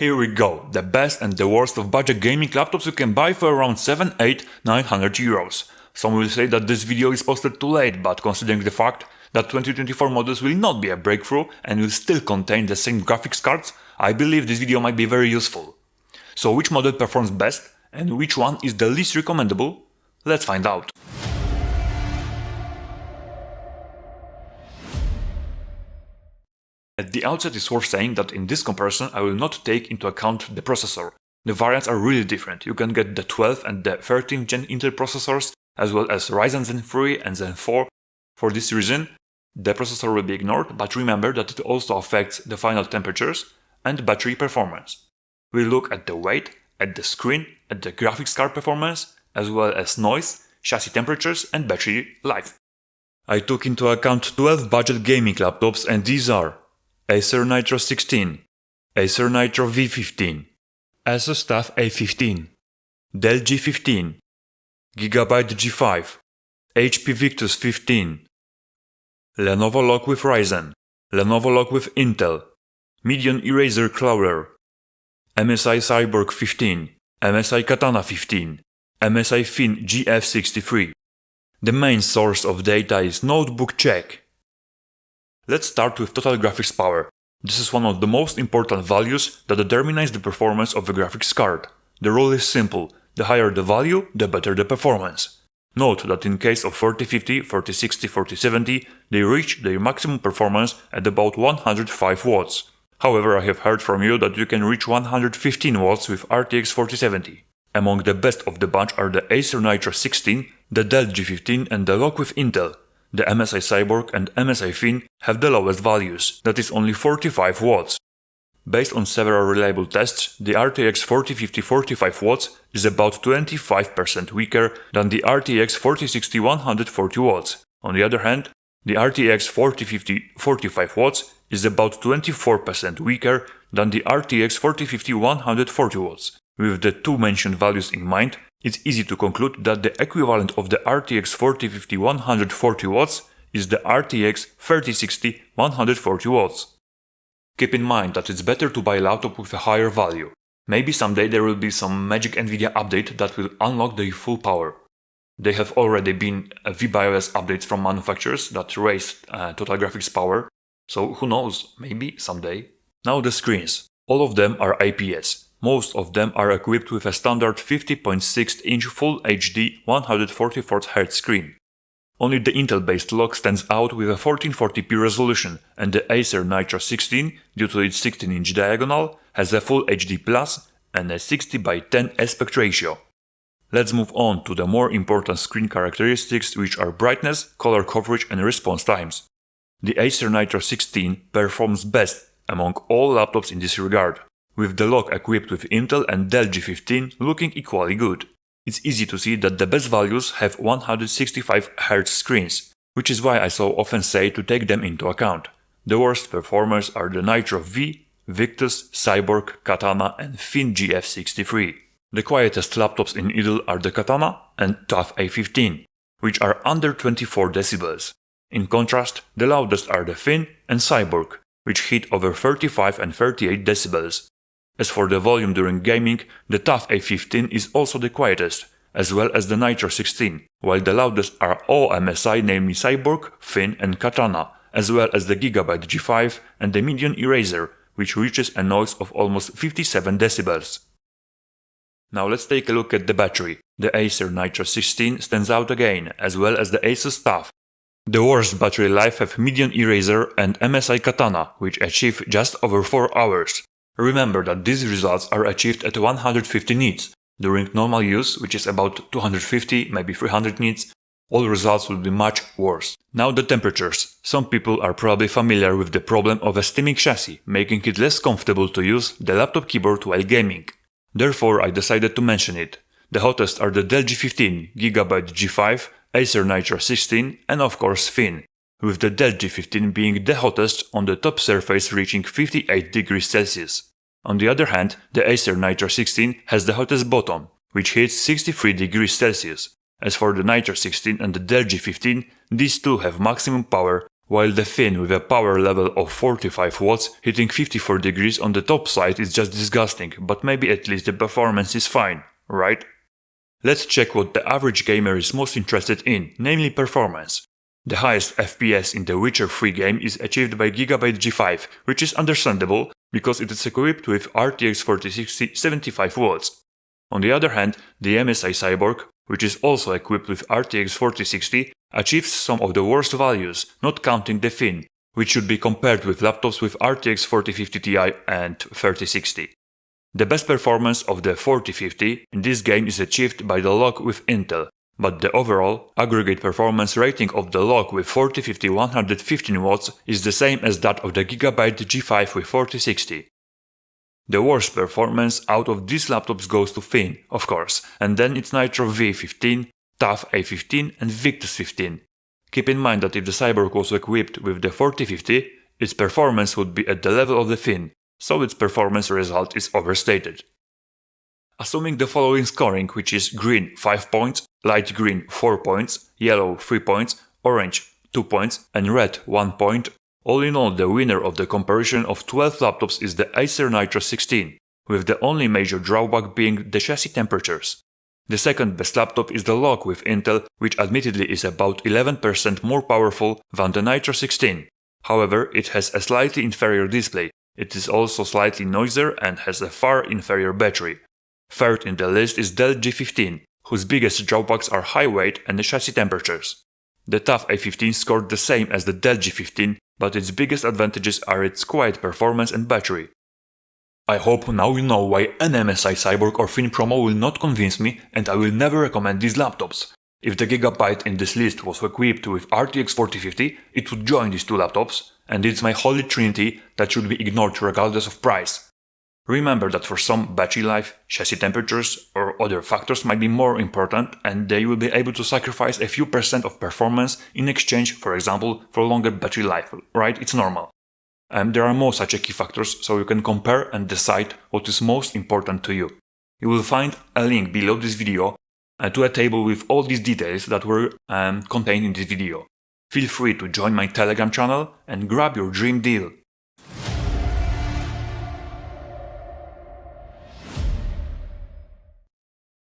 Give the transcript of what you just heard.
Here we go, the best and the worst of budget gaming laptops you can buy for around 7, 8, 900 euros. Some will say that this video is posted too late, but considering the fact that 2024 models will not be a breakthrough and will still contain the same graphics cards, I believe this video might be very useful. So which model performs best and which one is the least recommendable? Let's find out. At the outset, it's worth saying that in this comparison I will not take into account the processor. The variants are really different. You can get the 12th and the 13th gen Intel processors, as well as Ryzen Zen 3 and Zen 4. For this reason, the processor will be ignored, but remember that it also affects the final temperatures and battery performance. We'll look at the weight, at the screen, at the graphics card performance, as well as noise, chassis temperatures and battery life. I took into account 12 budget gaming laptops, and these are Acer Nitro 16, Acer Nitro V15, Asus TUF A15, Dell G15, Gigabyte G5, HP Victus 15, Lenovo Lock with Ryzen, Lenovo Lock with Intel, Medion Eraser Crawler, MSI Cyborg 15, MSI Katana 15, MSI Fin GF63. The main source of data is Notebook Check. Let's start with total graphics power. This is one of the most important values that determines the performance of a graphics card. The rule is simple: the higher the value, the better the performance. Note that in case of 4050, 4060, 4070, they reach their maximum performance at about 105 watts. However, I have heard from you that you can reach 115 watts with RTX 4070. Among the best of the bunch are the Acer Nitro 16, the Dell G15 and the Lock with Intel. The MSI Cyborg and MSI Fin have the lowest values, that is only 45 watts. Based on several reliable tests, the RTX 4050 45 watts is about 25% weaker than the RTX 4060 140 watts. On the other hand, the RTX 4050 45 watts is about 24% weaker than the RTX 4050 140 watts. With the two mentioned values in mind, it's easy to conclude that the equivalent of the RTX 4050 140 watts is the RTX 3060 140 watts. Keep in mind that it's better to buy a laptop with a higher value. Maybe someday there will be some magic Nvidia update that will unlock their full power. There have already been vBIOS updates from manufacturers that raised total graphics power, so who knows, maybe someday. Now the screens. All of them are IPS. Most of them are equipped with a standard 50.6-inch Full HD 144Hz screen. Only the Intel-based Lock stands out with a 1440p resolution, and the Acer Nitro 16, due to its 16-inch diagonal, has a Full HD Plus and a 60:10 aspect ratio. Let's move on to the more important screen characteristics, which are brightness, color coverage and response times. The Acer Nitro 16 performs best among all laptops in this regard, with the Lock equipped with Intel and Dell G15 looking equally good. It's easy to see that the best values have 165Hz screens, which is why I so often say to take them into account. The worst performers are the Nitro V, Victus, Cyborg, Katana and Fin GF63. The quietest laptops in idle are the Katana and TUF A15, which are under 24 decibels. In contrast, the loudest are the Fin and Cyborg, which hit over 35 and 38 decibels. As for the volume during gaming, the TUF A15 is also the quietest, as well as the Nitro 16, while the loudest are all MSI, namely Cyborg, Fin and Katana, as well as the Gigabyte G5 and the Medion Eraser, which reaches a noise of almost 57 decibels. Now let's take a look at the battery. The Acer Nitro 16 stands out again, as well as the Asus TUF. The worst battery life have Medion Eraser and MSI Katana, which achieve just over 4 hours. Remember that these results are achieved at 150 nits. During normal use, which is about 250, maybe 300 nits, all results will be much worse. Now the temperatures. Some people are probably familiar with the problem of a steaming chassis, making it less comfortable to use the laptop keyboard while gaming. Therefore, I decided to mention it. The hottest are the Dell G15, Gigabyte G5, Acer Nitro 16 and of course Fin, with the Dell G15 being the hottest on the top surface reaching 58 degrees Celsius. On the other hand, the Acer Nitro 16 has the hottest bottom, which hits 63 degrees Celsius. As for the Nitro 16 and the Dell G15, these two have maximum power while the fin with a power level of 45 watts hitting 54 degrees on the top side is just disgusting, but maybe at least the performance is fine, right? Let's check what the average gamer is most interested in, namely performance. The highest FPS in the Witcher 3 game is achieved by Gigabyte G5, which is understandable because it is equipped with RTX 4060 75 watts. On the other hand, the MSI Cyborg, which is also equipped with RTX 4060, achieves some of the worst values, not counting the fin, which should be compared with laptops with RTX 4050 Ti and 3060. The best performance of the 4050 in this game is achieved by the lock with Intel, but the overall aggregate performance rating of the lock with 4050 115 watts is the same as that of the Gigabyte G5 with 4060. The worst performance out of these laptops goes to Fin, of course, and then it's Nitro V15, TUF A15 and Victus 15. Keep in mind that if the Cyborg was equipped with the 4050, its performance would be at the level of the Fin, so its performance result is overstated. Assuming the following scoring, which is green 5 points, light green 4 points, yellow 3 points, orange 2 points and red 1 point, all in all the winner of the comparison of 12 laptops is the Acer Nitro 16, with the only major drawback being the chassis temperatures. The second best laptop is the lock with Intel, which admittedly is about 11% more powerful than the Nitro 16. However, it has a slightly inferior display, it is also slightly noisier and has a far inferior battery. Third in the list is Dell G15, whose biggest drawbacks are high weight and the chassis temperatures. The TUF A15 scored the same as the Dell G15, but its biggest advantages are its quiet performance and battery. I hope now you know why an MSI Cyborg or Fin Promo will not convince me and I will never recommend these laptops. If the Gigabyte in this list was equipped with RTX 4050, it would join these two laptops, and it's my holy trinity that should be ignored regardless of price. Remember that for some, battery life, chassis temperatures or other factors might be more important and they will be able to sacrifice a few percent of performance in exchange, for example, for longer battery life, right? It's normal. There are more such key factors, so you can compare and decide what is most important to you. You will find a link below this video to a table with all these details that were contained in this video. Feel free to join my Telegram channel and grab your dream deal.